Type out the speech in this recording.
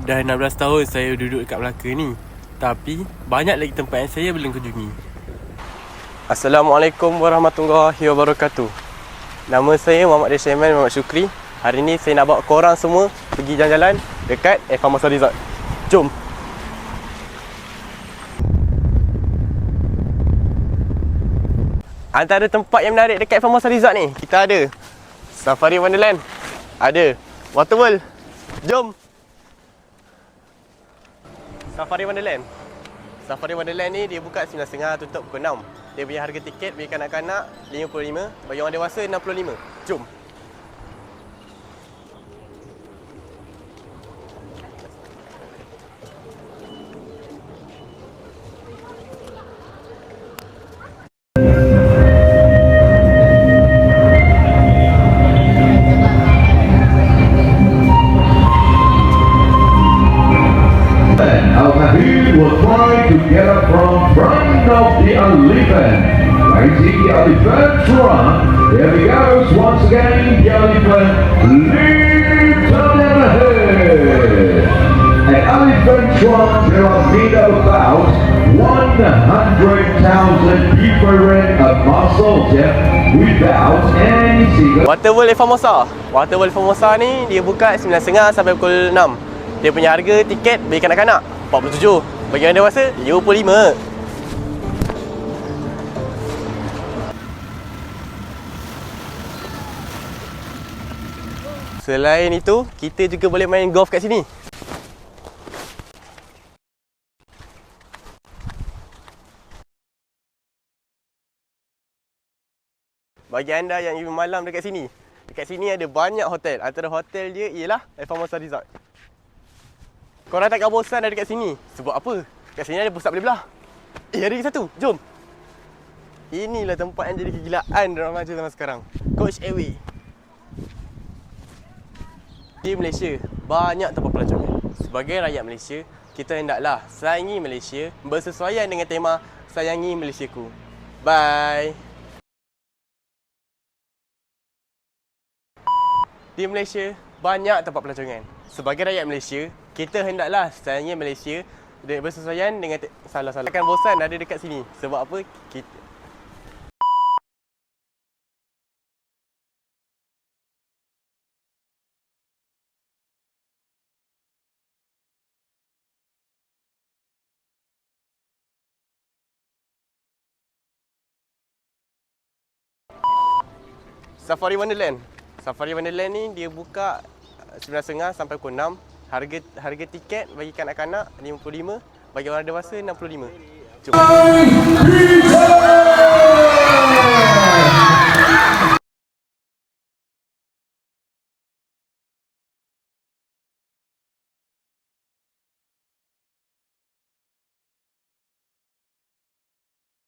Dah 16 tahun saya duduk dekat Melaka ni, tapi banyak lagi tempat yang saya belum kunjungi. Assalamualaikum warahmatullahi wabarakatuh. Nama saya Muhammad Desyaman Muhammad Syukri. Hari ni saya nak bawa korang semua pergi jalan-jalan dekat Formosa Resort. Jom. Antara tempat yang menarik dekat Formosa Resort ni, kita ada Safari Wonderland, ada Water World. Jom. Safari Wonderland. Safari Wonderland ni dia buka 9.30, tutup pukul 6. Dia punya harga tiket bagi kanak-kanak 55, bagi orang dewasa 65. Jom. Will try to get up from front of the elephant. Rising the elephant run. There he goes once again. The elephant leaps on ahead. An elephant run pyramid of about 100,000 different muscles without any single. Water World Formosa. Water World Formosa ni dia buka 9.30 sampai pukul 6. Dia punya harga tiket bagi kanak-kanak 47. Bagi orang dewasa, 25. Selain itu, kita juga boleh main golf kat sini. Bagi anda yang ingin malam dekat sini ada banyak hotel. Antara hotel dia ialah Formosa Resort. Korang takkan bosan ada dekat sini. Sebab apa? Kat sini ada pusat belah-belah. Ada lagi satu. Jom. Inilah tempat yang jadi kegilaan remaja zaman sekarang. Coach Airway. Di Malaysia, banyak tempat pelancongan. Sebagai rakyat Malaysia, kita hendaklah sayangi Malaysia bersesuaian dengan tema Sayangi Malaysiaku. Bye. Di Malaysia, banyak tempat pelancongan. Sebagai rakyat Malaysia, kita hendaklah sayangi Malaysia bersesuaian dengan salah-salah. Takkan bosan ada dekat sini. Sebab apa? Kita Safari Wonderland. Safari Wonderland ni dia buka 9.30 sampai pukul 6. Harga tiket bagi kanak-kanak 55, bagi orang dewasa 65. Jom.